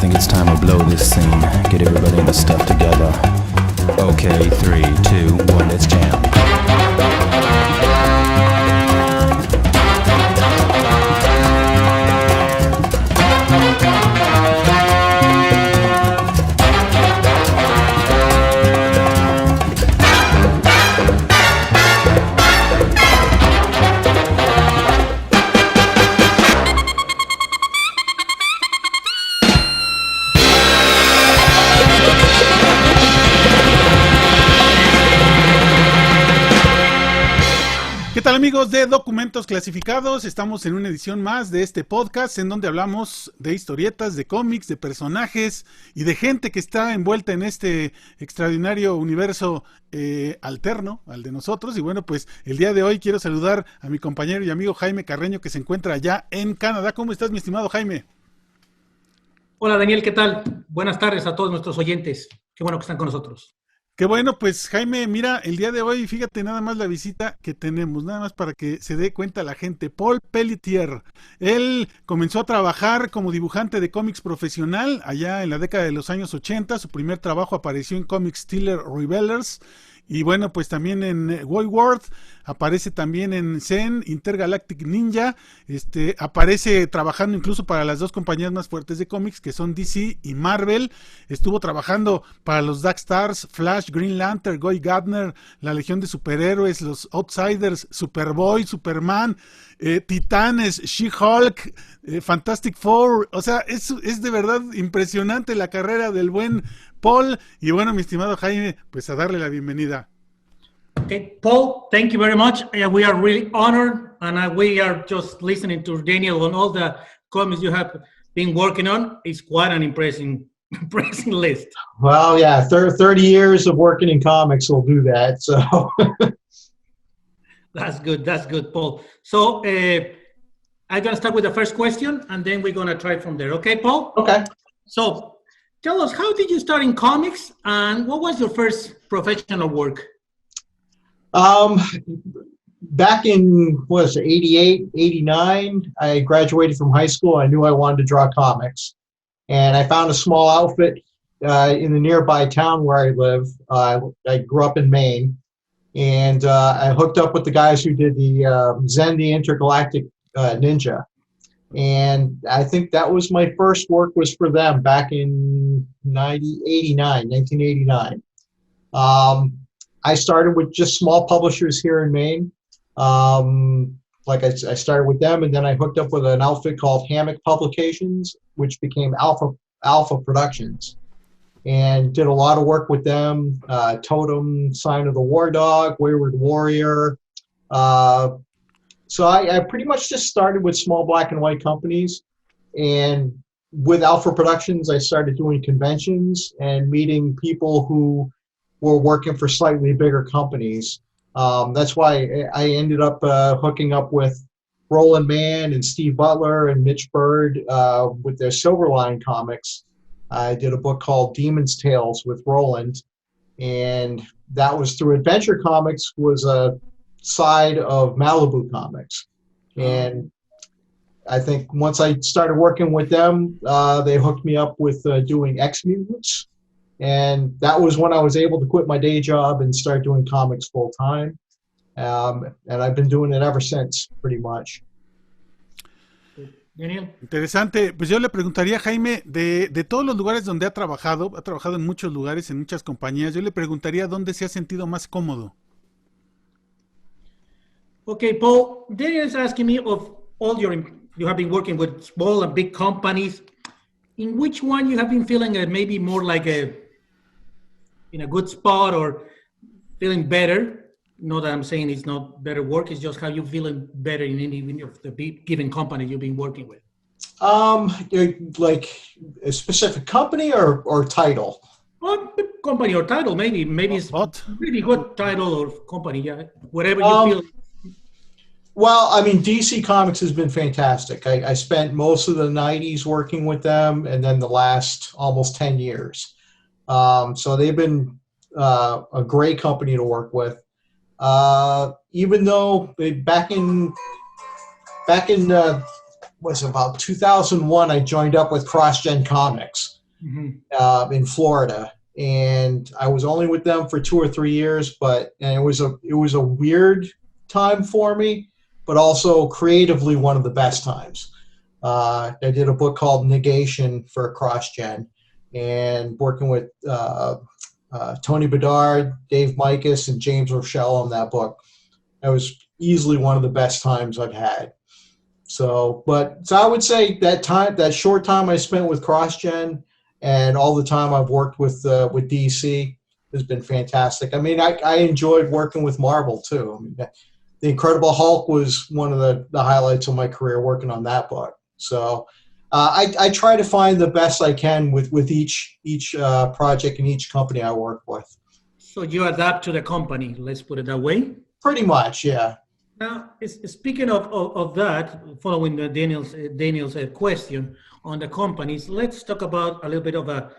think it's time to blow this scene. Get everybody in the stuff together. Okay, 3, 2, 1, let's jam. ¿Qué tal, amigos de Documentos Clasificados? Estamos en una edición más de este podcast en donde hablamos de historietas, de cómics, de personajes y de gente que está envuelta en este extraordinario universo alterno al de nosotros. Y bueno, pues el día de hoy quiero saludar a mi compañero y amigo Jaime Carreño, que se encuentra allá en Canadá. ¿Cómo estás, mi estimado Jaime? Hola, Daniel, ¿qué tal? Buenas tardes a todos nuestros oyentes. Qué bueno que están con nosotros. Qué bueno, pues Jaime, mira, el día de hoy, fíjate nada más la visita que tenemos, nada más para que se dé cuenta la gente. Paul Pelletier, él comenzó a trabajar como dibujante de cómics profesional allá en la década de los años 80, su primer trabajo apareció en Comic Stealer Rebellers, y bueno, pues también en World, aparece también en Zen, Intergalactic Ninja, aparece trabajando incluso para las dos compañías más fuertes de cómics, que son DC y Marvel. Estuvo trabajando para los Dark Stars, Flash, Green Lantern, Guy Gardner, la Legión de Superhéroes, los Outsiders, Superboy, Superman, Titanes, She-Hulk, Fantastic Four. O sea, es de verdad impresionante la carrera del buen Paul. Y bueno, mi estimado Jaime, pues a darle la bienvenida. Okay, Paul, thank you very much. We are really honored, and we are just listening to Daniel on all the comics you have been working on. It's quite an impressive list. Well, yeah, 30 years of working in comics will do that. So That's good, Paul. So I'm going to start with the first question, and then we're going to try from there. Okay, Paul? Okay. So tell us, how did you start in comics, and what was your first professional work? Back in, 88, 89, I graduated from high school. I knew I wanted to draw comics. And I found a small outfit in the nearby town where I live. I grew up in Maine. And I hooked up with the guys who did the Zen, the Intergalactic Ninja. And I think that was my first work was for them back in 1989. I started with just small publishers here in Maine. I started with them, and then I hooked up with an outfit called Hammock Publications, which became Alpha Productions, and did a lot of work with them. Totem, Sign of the War Dog, Wayward Warrior. So I pretty much just started with small black and white companies, and with Alpha Productions, I started doing conventions and meeting people who were working for slightly bigger companies. That's why I ended up hooking up with Roland Mann and Steve Butler and Mitch Bird with their Silverline comics. I did a book called Demon's Tales with Roland, and that was through Adventure Comics, was a side of Malibu Comics. And I think once I started working with them, they hooked me up with doing X-Mutants. And that was when I was able to quit my day job and start doing comics full time. And I've been doing it ever since, pretty much. Daniel. Interesante. Pues yo le preguntaría a Jaime, de todos los lugares donde ha trabajado en muchos lugares, en muchas compañías, yo le preguntaría dónde se ha sentido más cómodo. Okay, Paul, Daniel is asking me of all you have been working with small and big companies. In which one you have been feeling maybe more like in a good spot or feeling better? Not that I'm saying it's not better work, it's just how you feeling better in any of the given company you've been working with. Like a specific company or title? Well, company or title, maybe it's really good title or company, yeah, whatever you feel. Well, I mean, DC Comics has been fantastic. I spent most of the 90s working with them, and then the last almost 10 years. So they've been a great company to work with. Even though back in was about 2001, I joined up with CrossGen Comics, in Florida. And I was only with them for 2 or 3 years, and it was a weird time for me, but also creatively one of the best times. I did a book called Negation for CrossGen, and working with Tony Bedard, Dave Mikas, and James Rochelle on that book. That was easily one of the best times I've had. So I would say that short time I spent with CrossGen and all the time I've worked with DC has been fantastic. I mean, I enjoyed working with Marvel too. I mean, the Incredible Hulk was one of the highlights of my career working on that book. So I try to find the best I can with each project and each company I work with. So you adapt to the company, let's put it that way? Pretty much, yeah. Now, speaking of that, following Daniel's question on the companies, let's talk about a little bit of a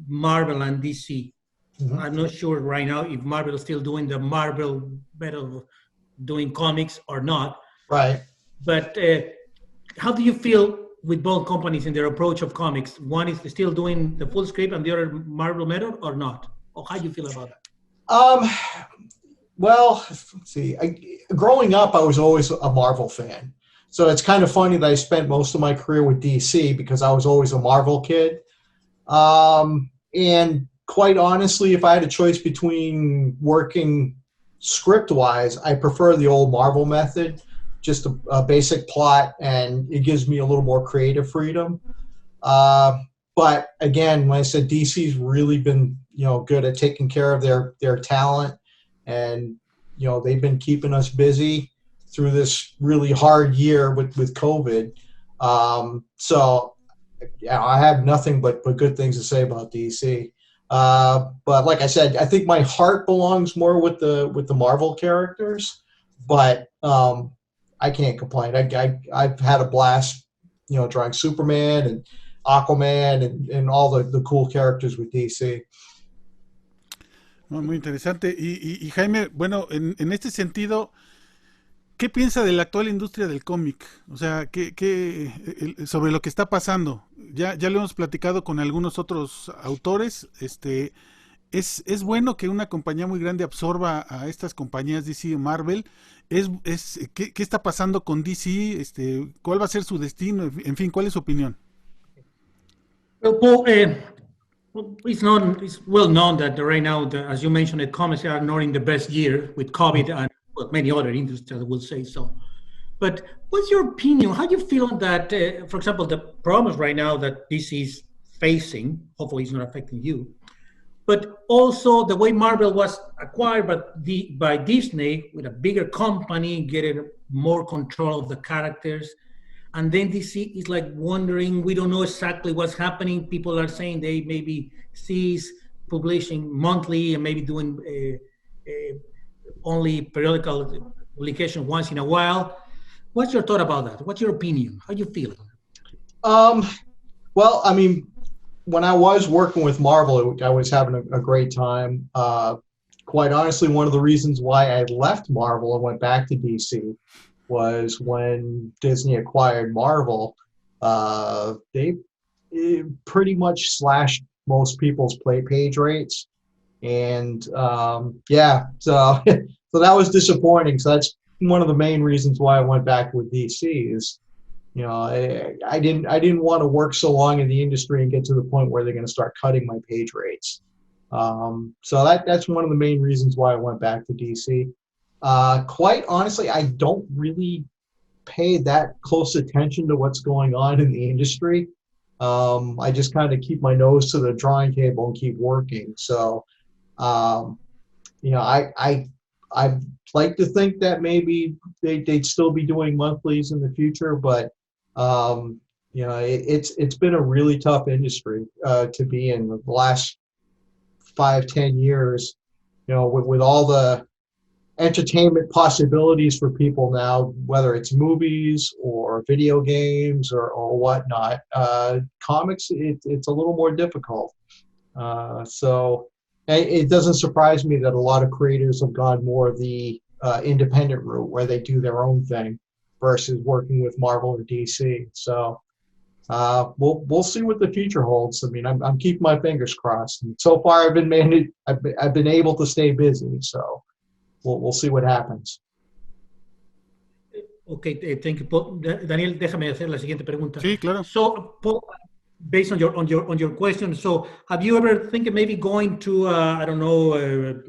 Marvel and DC. Mm-hmm. I'm not sure right now if Marvel is still doing the Marvel method of doing comics or not. Right. But how do you feel with both companies in their approach of comics? One is still doing the full script and the other Marvel method or not? Or how do you feel about that? Well, let's see. Growing up, I was always a Marvel fan. So it's kind of funny that I spent most of my career with DC because I was always a Marvel kid. And quite honestly, if I had a choice between working script-wise, I prefer the old Marvel method, just a basic plot, and it gives me a little more creative freedom. But again, when I said DC's really been, good at taking care of their talent. And, they've been keeping us busy through this really hard year with COVID. So, I have nothing but good things to say about DC. But like I said, I think my heart belongs more with the Marvel characters. But I can't complain. I've had a blast, drawing Superman and Aquaman and all the cool characters with DC. Muy interesante. Y Jaime, bueno, en este sentido, ¿qué piensa de la actual industria del cómic? O sea, sobre lo que está pasando. Ya lo hemos platicado con algunos otros autores. Es bueno que una compañía muy grande absorba a estas compañías DC y Marvel. ¿Qué está pasando con DC? ¿Cuál va a ser su destino? En fin, ¿cuál es su opinión? Well, Paul, it's well known that right now, as you mentioned, the comics are not in the best year with COVID and many other industries, I will say so. But what's your opinion? How do you feel that, for example, the problems right now that DC is facing, hopefully it's not affecting you, but also the way Marvel was acquired by Disney with a bigger company, getting more control of the characters. And then DC is like wondering, we don't know exactly what's happening. People are saying they maybe cease publishing monthly and maybe doing only periodical publication once in a while. What's your thought about that? What's your opinion? How do you feel? Well, I mean, when I was working with Marvel, I was having a great time. Quite honestly, one of the reasons why I left Marvel and went back to DC was when Disney acquired Marvel, they pretty much slashed most people's page rates. And so that was disappointing. So that's one of the main reasons why I went back with DC is, I didn't want to work so long in the industry and get to the point where they're going to start cutting my page rates. So that's one of the main reasons why I went back to DC. Quite honestly, I don't really pay that close attention to what's going on in the industry. I just kind of keep my nose to the drawing table and keep working. So, I'd like to think that maybe they'd still be doing monthlies in the future, but it's been a really tough industry to be in the last 5-10 years. With all the entertainment possibilities for people now, whether it's movies or video games or whatnot, comics, it's a little more difficult. So it doesn't surprise me that a lot of creators have gone more the independent route where they do their own thing versus working with Marvel or DC. So we'll see what the future holds. I mean, I'm keeping my fingers crossed. And so far, I've been able to stay busy. So we'll see what happens. Okay, thank you, Paul. Daniel, déjame hacer la siguiente pregunta. Sí, claro. So, Paul, based on your question, so have you ever think of maybe going to I don't know,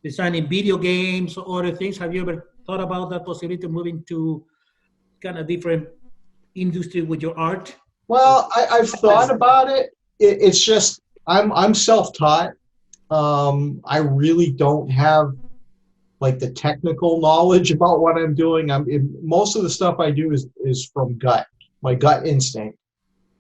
designing video games or other things? Have you ever thought about that possibility of moving to kind of different industry with your art? Well, I've thought about it. It's just I'm self-taught. I really don't have like the technical knowledge about what I'm doing. Most of the stuff I do is from my gut instinct.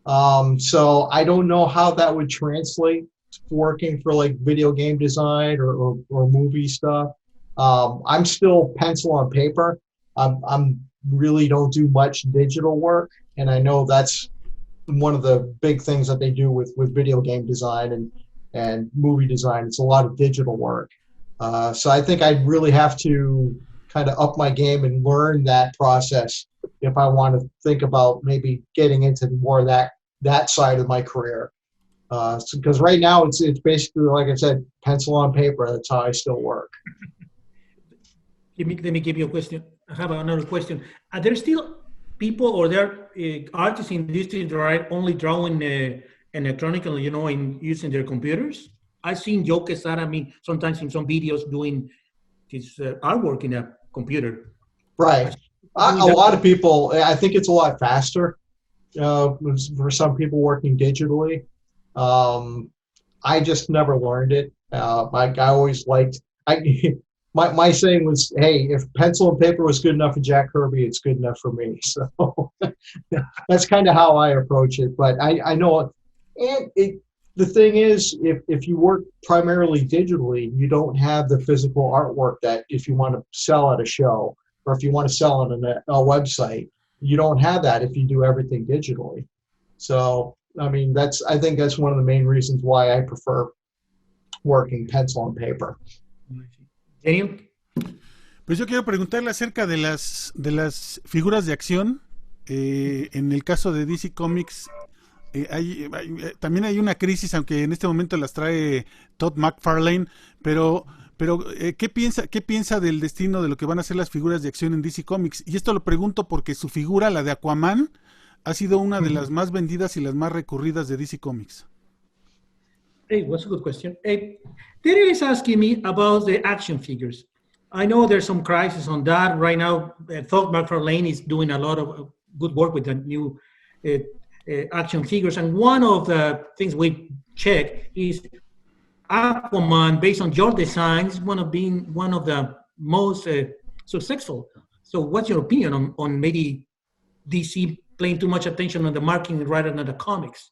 So I don't know how that would translate to working for like video game design or movie stuff. I'm still pencil on paper. I'm really don't do much digital work, and I know that's one of the big things that they do with video game design and movie design. It's a lot of digital work. So I think I'd really have to kind of up my game and learn that process if I want to think about maybe getting into more of that side of my career. Because right now it's basically, like I said, pencil on paper. That's how I still work. Let me give you a question. I have another question. Are there still people or there artists in this industry that are only drawing electronically, in using their computers? I've seen Joe Quesada, sometimes in some videos doing his artwork in a computer. Right. A lot of people, I think it's a lot faster for some people working digitally. I just never learned it. I always liked, my saying was, hey, if pencil and paper was good enough for Jack Kirby, it's good enough for me. So that's kind of how I approach it. But I know, and the thing is, if you work primarily digitally, you don't have the physical artwork that if you want to sell at a show or if you want to sell on a website, you don't have that if you do everything digitally. So, I mean, I think that's one of the main reasons why I prefer working pencil and paper. Daniel? Pues yo quiero preguntarle acerca de las figuras de acción. En el caso de DC Comics, también hay una crisis, aunque en este momento las trae Todd McFarlane, pero ¿qué piensa del destino de lo que van a ser las figuras de acción en DC Comics? Y esto lo pregunto porque su figura, la de Aquaman, ha sido una de las más vendidas y las más recurridas de DC Comics. Hey, what's a good question? Hey, Daniel is asking me about the action figures. I know there's some crisis on that right now. Todd McFarlane is doing a lot of good work with the new action figures, and one of the things we check is Aquaman, based on your designs, one of the most successful. So what's your opinion on maybe DC paying too much attention on the marketing rather than the comics?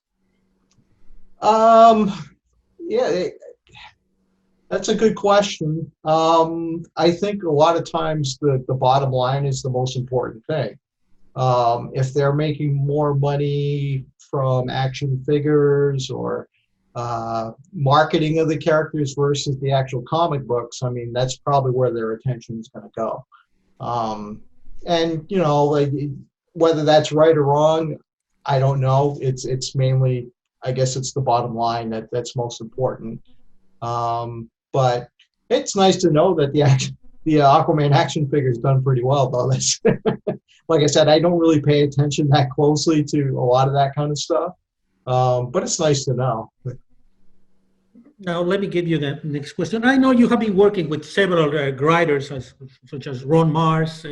Yeah, that's a good question. I think a lot of times the bottom line is the most important thing. If they're making more money from action figures or marketing of the characters versus the actual comic books, I mean, that's probably where their attention is going to go. And like, whether that's right or wrong, I don't know. It's mainly, I guess, it's the bottom line that's most important. But it's nice to know that the Aquaman action figure is done pretty well, though. That's like I said, I don't really pay attention that closely to a lot of that kind of stuff. But it's nice to know. Now, let me give you the next question. I know you have been working with several writers, such as Ron Mars,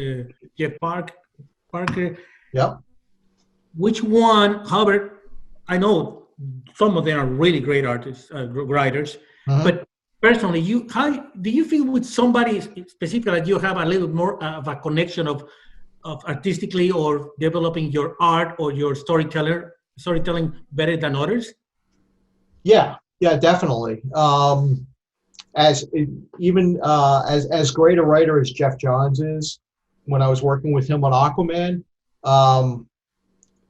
Jeff Parker. Yep. Which one, however, I know some of them are really great artists, writers, but personally, how do you feel with somebody specifically that you have a little more of a connection of artistically or developing your art or your storytelling better than others? Yeah, definitely. As great a writer as Jeff Johns is, when I was working with him on Aquaman,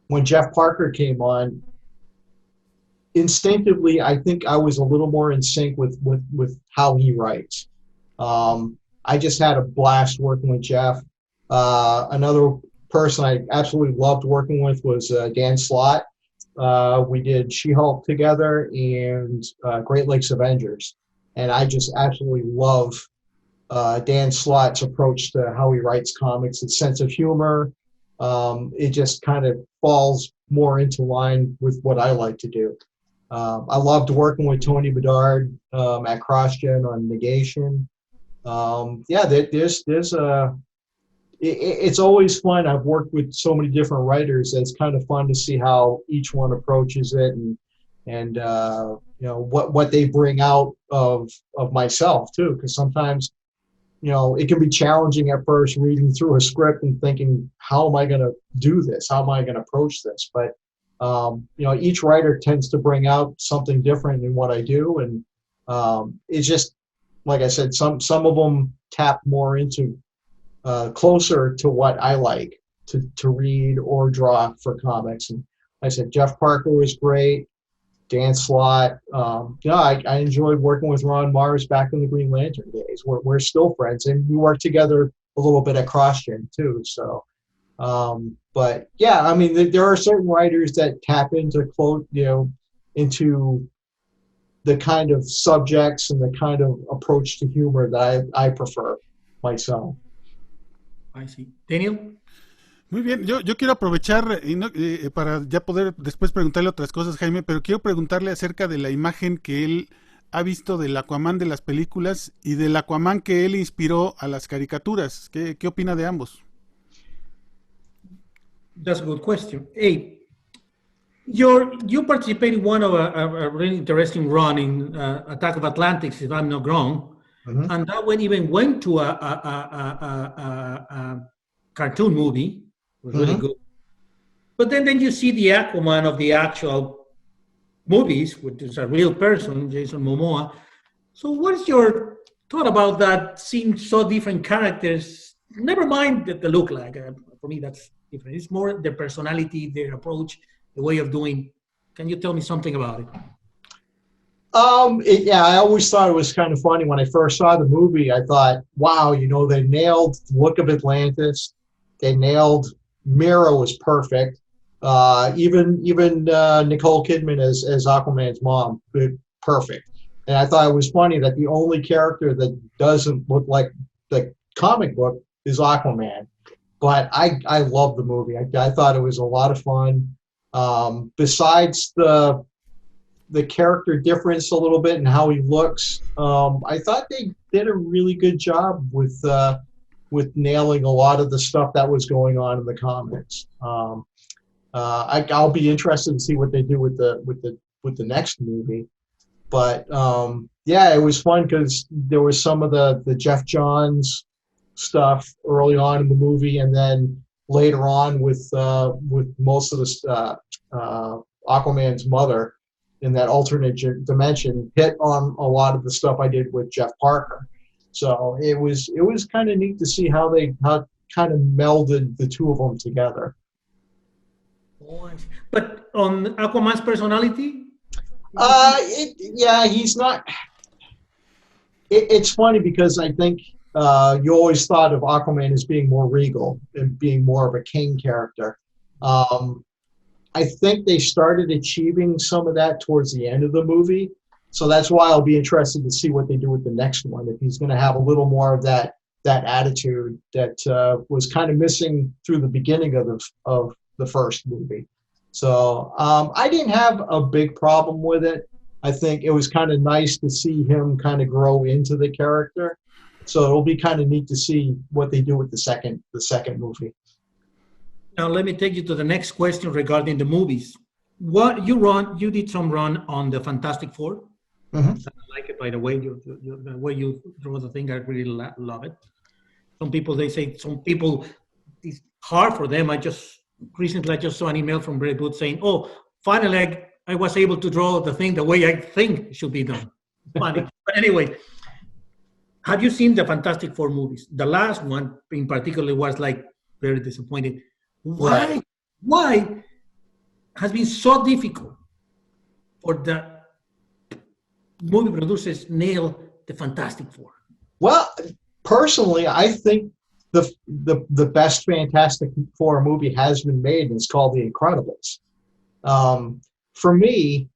when Jeff Parker came on, instinctively, I think I was a little more in sync with how he writes. I just had a blast working with Jeff. Another person I absolutely loved working with was Dan Slott. We did She-Hulk together and Great Lakes Avengers. And I just absolutely love Dan Slott's approach to how he writes comics, his sense of humor. It just kind of falls more into line with what I like to do. I loved working with Tony Bedard at CrossGen on Negation. It's always fun. I've worked with so many different writers. It's kind of fun to see how each one approaches it and what they bring out of myself too. Because sometimes it can be challenging at first reading through a script and thinking, how am I going to do this? How am I going to approach this? But each writer tends to bring out something different in what I do, and it's just like I said, some of them tap more into closer to what I like to read or draw for comics. And like I said, Jeff Parker was great. Dan Slott. I enjoyed working with Ron Mars back in the Green Lantern days. We're still friends, and we worked together a little bit at CrossGen too. So, but yeah, I mean, there are certain writers that tap into into the kind of subjects and the kind of approach to humor that I prefer myself. I see. Daniel? Muy bien, yo quiero aprovechar para ya poder después preguntarle otras cosas, Jaime, pero quiero preguntarle acerca de la imagen que él ha visto del Aquaman de las películas y del Aquaman que él inspiró a las caricaturas. ¿Qué opina de ambos? That's a good question. Hey, you participated in one of a really interesting run in Attack of Atlantis, if I'm not wrong, and that one even went to a cartoon movie. It was really good. But then you see the Aquaman of the actual movies, which is a real person, Jason Momoa. So what is your thought about that, seeing so different characters? Never mind the look like. For me, that's different. It's more their personality, their approach, the way of doing. Can you tell me something about it? I always thought it was kind of funny when I first saw the movie. I thought, wow, they nailed the look of Atlantis. They nailed Mira was perfect. Even Nicole Kidman as Aquaman's mom, perfect. And I thought it was funny that the only character that doesn't look like the comic book is Aquaman. But I love the movie. I thought it was a lot of fun. Besides the character difference a little bit and how he looks, I thought they did a really good job with nailing a lot of the stuff that was going on in the comics. I'll be interested to see what they do with the next movie. But it was fun because there was some of the Jeff Johns stuff early on in the movie, and then later on with most of the Aquaman's mother in that alternate dimension hit on a lot of the stuff I did with Jeff Parker. So it was kind of neat to see how kind of melded the two of them together. But on Aquaman's personality? He's not. It's funny because I think you always thought of Aquaman as being more regal and being more of a king character. I think they started achieving some of that towards the end of the movie. So that's why I'll be interested to see what they do with the next one. If he's going to have a little more of that attitude that was kind of missing through the beginning of the first movie. So I didn't have a big problem with it. I think it was kind of nice to see him kind of grow into the character. So it'll be kind of neat to see what they do with the second movie. Now let me take you to the next question regarding the movies. What you did some run on the Fantastic Four. I like it, by the way. The way you draw the thing, I really love it. Some people it's hard for them. Recently I just saw an email from Brett Booth saying, "Oh, finally I was able to draw the thing the way I think it should be done." Funny. But anyway, have you seen the Fantastic Four movies? The last one in particular was like very disappointing. Why has been so difficult for the movie producers nail the Fantastic Four? Well, personally, I think the best Fantastic Four movie has been made, and it's called The Incredibles. For me,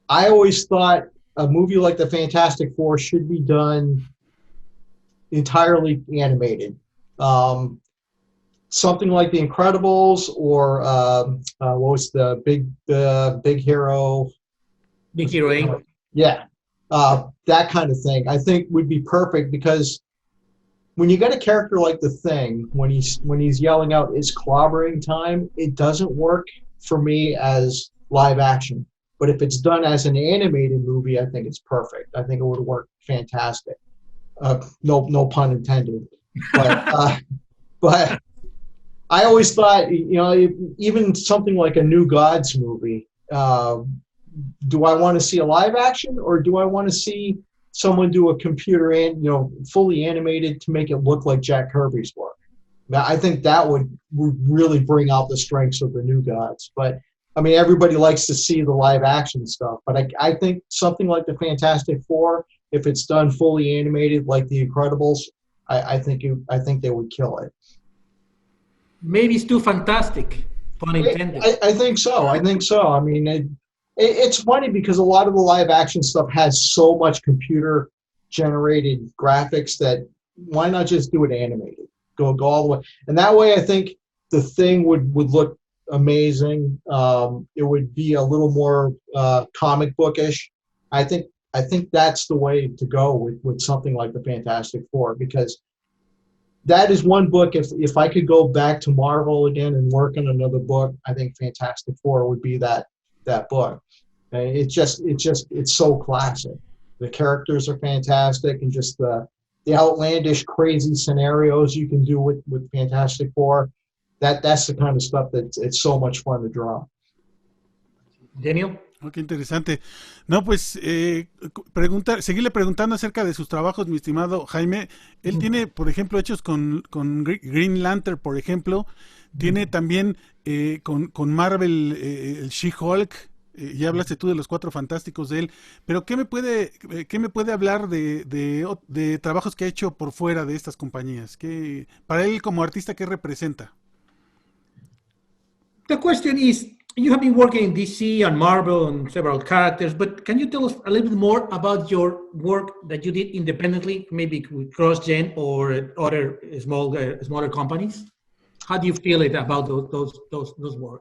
I always thought a movie like the Fantastic Four should be done entirely animated. Something like The Incredibles, or what was the big hero? Big Hero 8. Yeah, that kind of thing. I think would be perfect, because when you got a character like the Thing, when he's yelling out "It's clobbering time," it doesn't work for me as live action. But if it's done as an animated movie, I think it's perfect. I think it would work fantastic. No pun intended. But but I always thought, even something like a New Gods movie. Do I want to see a live action, or do I want to see someone do a computer fully animated to make it look like Jack Kirby's work? Now, I think that would really bring out the strengths of the New Gods. But I mean, everybody likes to see the live action stuff, but I think something like the Fantastic Four, if it's done fully animated like the Incredibles, I think they would kill it. Maybe it's too fantastic, pun intended. I think so. I mean, it's funny because a lot of the live action stuff has so much computer generated graphics that why not just do it animated? Go all the way. And that way, I think the Thing would look amazing. It would be a little more comic bookish. I think that's the way to go with something like the Fantastic Four, because that is one book. If I could go back to Marvel again and work on another book, I think Fantastic Four would be that book. It's so classic. The characters are fantastic, and just the outlandish, crazy scenarios you can do with Fantastic Four. That's the kind of stuff that it's so much fun to draw. Daniel? Oh, qué interesante. No, pues seguirle preguntando acerca de sus trabajos, mi estimado Jaime. Él tiene, por ejemplo, hechos con Green Lantern, por ejemplo. Tiene también con Marvel el She-Hulk. Ya hablaste tú de los Cuatro Fantásticos de él. Pero ¿qué me puede hablar de trabajos que ha hecho por fuera de estas compañías? Para él como artista, ¿qué representa? The question is, you have been working in DC and Marvel and several characters, but can you tell us a little bit more about your work that you did independently, maybe with CrossGen or other smaller companies? How do you feel about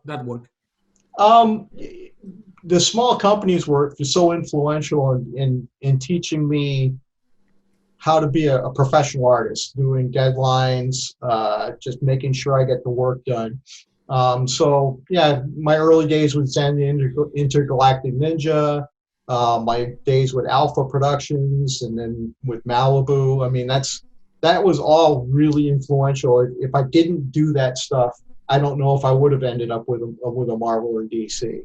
that work? The small companies were so influential in teaching me how to be a professional artist, doing deadlines, just making sure I get the work done. So yeah, my early days with Zen Intergalactic Ninja, my days with Alpha Productions, and then with Malibu. I mean, that was all really influential. If I didn't do that stuff, I don't know if I would have ended up with a Marvel or DC.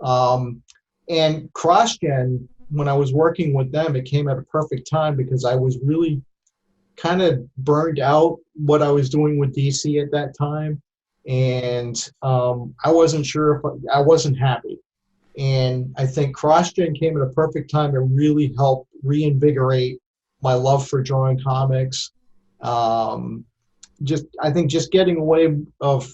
And CrossGen, when I was working with them, it came at a perfect time because I was really kind of burned out what I was doing with DC at that time. And I wasn't sure I wasn't happy. And I think CrossGen came at a perfect time to really help reinvigorate my love for drawing comics. I think just getting away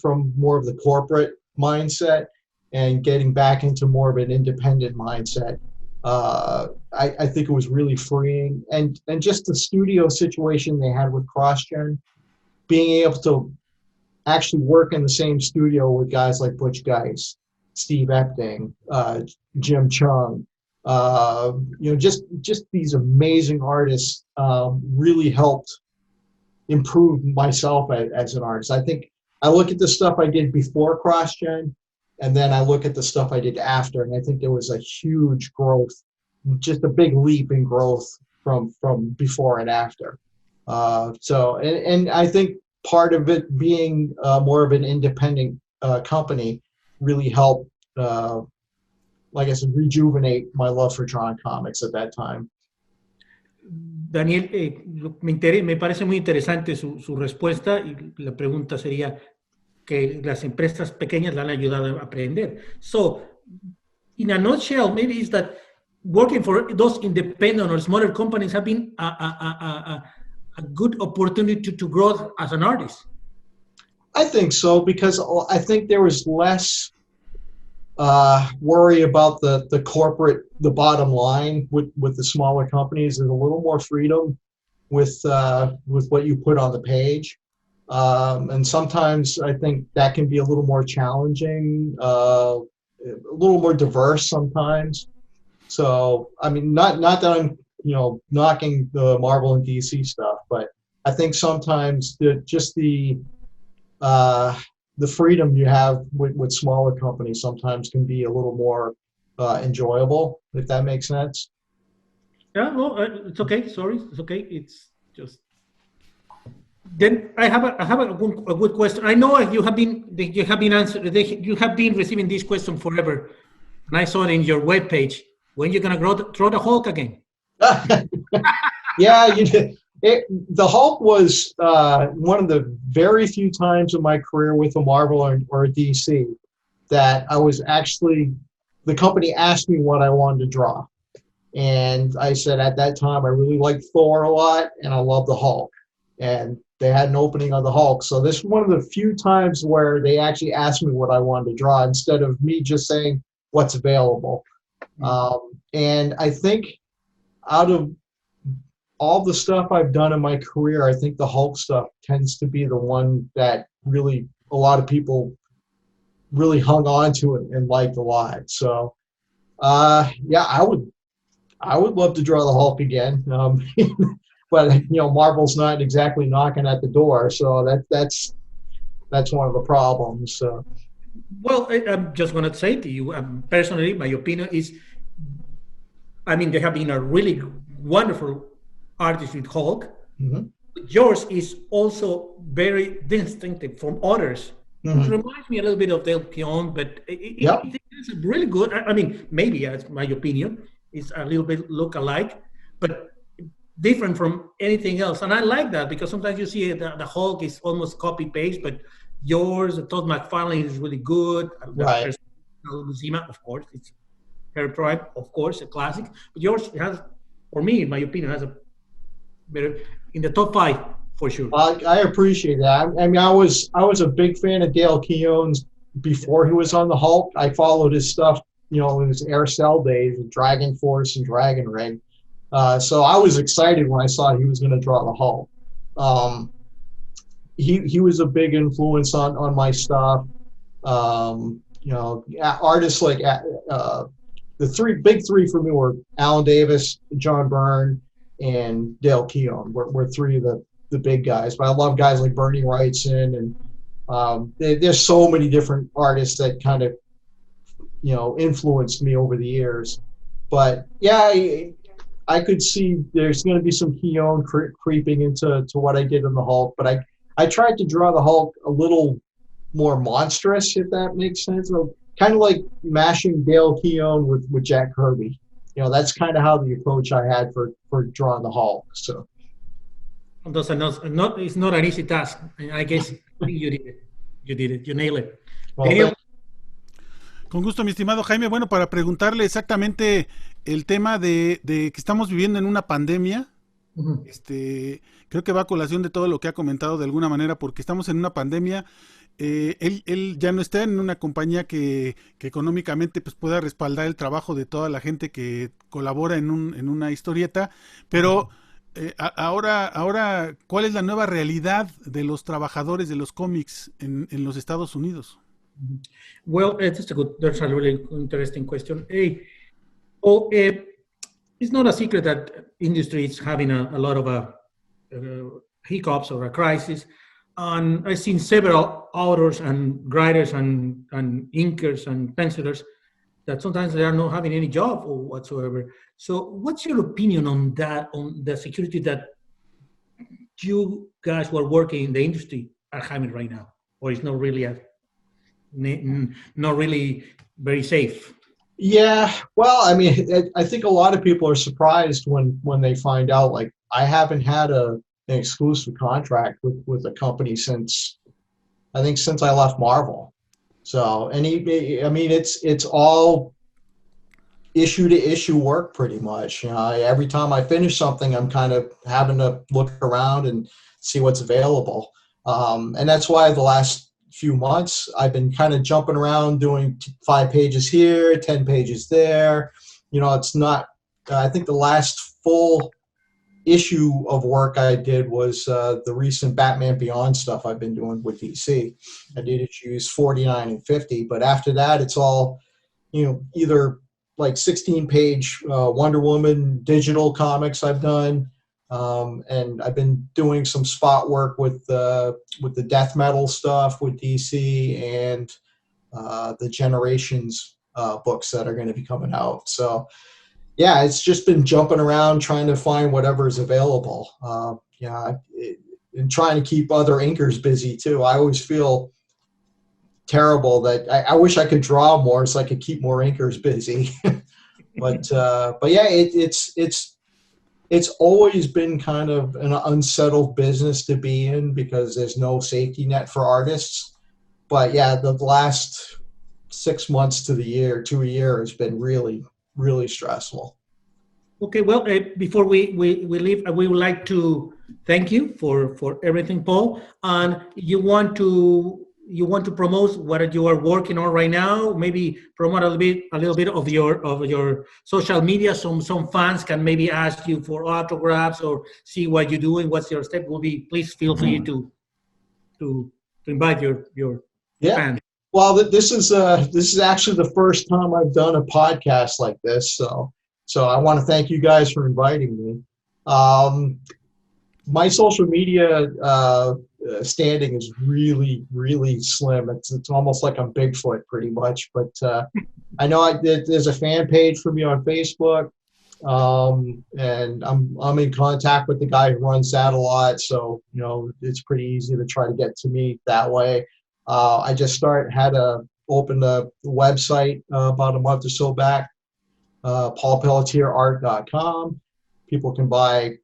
from more of the corporate mindset and getting back into more of an independent mindset. I think it was really freeing. And just the studio situation they had with CrossGen, being able to actually work in the same studio with guys like Butch Geist, Steve Epting, Jim Chung, just these amazing artists really helped improve myself as an artist. I think I look at the stuff I did before CrossGen, and then I look at the stuff I did after, and I think there was a huge growth, just a big leap in growth from before and after. And I think part of it being more of an independent company really helped, like I said, rejuvenate my love for drawing comics at that time. Daniel, me parece muy interesante su respuesta, y la pregunta sería que las empresas pequeñas le han ayudado a aprender. So, in a nutshell, maybe it's that working for those independent or smaller companies have been a good opportunity to grow as an artist. I think so, because I think there was less worry about the corporate, the bottom line with the smaller companies. There's a little more freedom with what you put on the page. And sometimes I think that can be a little more challenging, a little more diverse sometimes. So, I mean, not that I'm, knocking the Marvel and DC stuff, but I think sometimes the freedom you have with smaller companies sometimes can be a little more enjoyable, if that makes sense. Yeah, no, it's okay. Sorry, it's okay. It's just. Then I have a good question. I know you have been receiving this question forever, and I saw it in your webpage. When you're gonna throw the Hulk again? Yeah, the Hulk was one of the very few times in my career with a Marvel or a DC that I was actually, the company asked me what I wanted to draw. And I said at that time, I really liked Thor a lot and I love the Hulk. And they had an opening on the Hulk. So this is one of the few times where they actually asked me what I wanted to draw instead of me just saying what's available. And I think out of all the stuff I've done in my career, I think the Hulk stuff tends to be the one that really a lot of people really hung on to it and liked a lot. So, yeah, I would love to draw the Hulk again. But Marvel's not exactly knocking at the door, so that's one of the problems. So. Well, I'm just going to say to you, personally, my opinion is, I mean, there have been a really wonderful artist with Hulk. Mm-hmm. Yours is also very distinctive from others. Mm-hmm. It reminds me a little bit of Del Pion, but it's really good. I mean, maybe, as my opinion, it's a little bit look alike, but different from anything else. And I like that because sometimes you see the Hulk is almost copy-paste, but yours, Todd McFarlane is really good. Right. Zima, of course, it's her tribe, of course, a classic. But yours has, for me, in my opinion, has a better in the top 5 for sure. I appreciate that. I mean, I was a big fan of Dale Keown's before he was on the Hulk. I followed his stuff, in his Air Cell days with Dragon Force and Dragon Ring. So I was excited when I saw he was going to draw the Hulk. He was a big influence on my stuff. Artists like the big three for me were Alan Davis, John Byrne, and Dale Keown were three of the big guys. But I love guys like Bernie Wrightson, and there's so many different artists that kind of influenced me over the years. But yeah, I could see there's going to be some Keown creeping into what I did in the Hulk, but I tried to draw the Hulk a little more monstrous, if that makes sense. So kind of like mashing Dale Keown with Jack Kirby. That's kind of how the approach I had for drawing the Hulk. So. It's not an easy task. I guess you did it. You nailed it. Well, con gusto, mi estimado Jaime. Bueno, para preguntarle exactamente el tema de que estamos viviendo en una pandemia. Uh-huh. Creo que va a colación de todo lo que ha comentado de alguna manera, porque estamos en una pandemia. Él ya no está en una compañía que económicamente pues pueda respaldar el trabajo de toda la gente que colabora en una historieta, pero ahora ¿cuál es la nueva realidad de los trabajadores de los cómics en los Estados Unidos? Well, that's a really interesting question. It's not a secret that industry is having a lot of hiccups or a crisis. And I've seen several authors and writers and inkers and pencilers that sometimes they are not having any job or whatsoever. So what's your opinion on that, on the security that you guys who are working in the industry are having right now? Or it's not really very safe? Yeah, well, I mean, I think a lot of people are surprised when they find out, like, I haven't had an exclusive contract with a company since I left Marvel. So, it's all issue to issue work pretty much. Every time I finish something, I'm kind of having to look around and see what's available. And that's why the last few months. I've been kind of jumping around doing 5 pages here, 10 pages there. It's not, I think the last full issue of work I did was the recent Batman Beyond stuff I've been doing with DC. I did issues 49 and 50, but after that, it's all, either like 16-page Wonder Woman digital comics I've done. And I've been doing some spot work with the death metal stuff with DC and the Generations books that are going to be coming out. So, yeah, it's just been jumping around trying to find whatever is available. And trying to keep other inkers busy too. I always feel terrible that I wish I could draw more so I could keep more inkers busy. but yeah, it's always been kind of an unsettled business to be in because there's no safety net for artists. But yeah, the last 6 months to a year has been really, really stressful. Okay, well, before we leave, we would like to thank you for everything, Paul. And you want to promote what you are working on right now? Maybe promote a little bit of your social media. Some fans can maybe ask you for autographs or see what you're doing. What's your step? Please feel free to invite your fans. Well, this is actually the first time I've done a podcast like this, so I want to thank you guys for inviting me. My social media standing is really, really slim. It's almost like I'm Bigfoot pretty much, but I know there's a fan page for me on Facebook, and I'm in contact with the guy who runs that a lot, so it's pretty easy to try to get to me that way. I just had to open the website about a month or so back, paulpelletierart.com. People can buy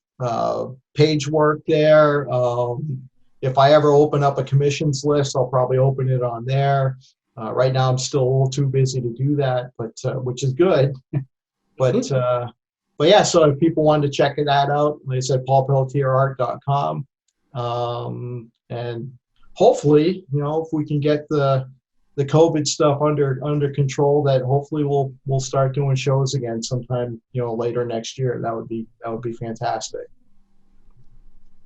page work there. If I ever open up a commissions list, I'll probably open it on there. Right now, I'm still a little too busy to do that, but which is good. but yeah, so if people wanted to check that out, like I said, paulpelletierart.com. And hopefully, if we can get the COVID stuff under control, that hopefully we'll start doing shows again sometime, later next year. That would be fantastic.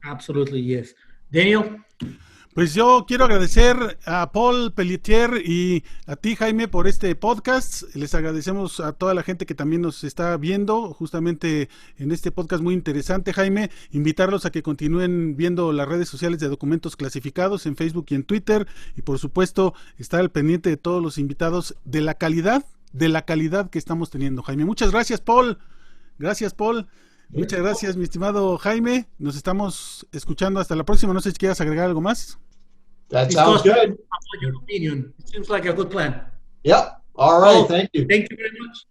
Absolutely, yes. Daniel? Pues yo quiero agradecer a Paul Pelletier y a ti, Jaime, por este podcast. Les agradecemos a toda la gente que también nos está viendo justamente en este podcast muy interesante, Jaime. Invitarlos a que continúen viendo las redes sociales de Documentos Clasificados en Facebook y en Twitter. Y por supuesto, estar al pendiente de todos los invitados de la calidad que estamos teniendo, Jaime. Muchas gracias, Paul. Gracias, Paul. Muchas gracias, mi estimado Jaime. Nos estamos escuchando hasta la próxima. No sé si quieras agregar algo más. That sounds good. Your opinion. It seems like a good plan. Yep. All right. Thank you. Thank you very much.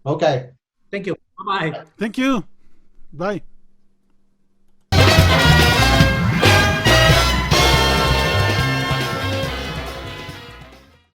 Okay. Thank you. Bye-bye. Thank you. Bye.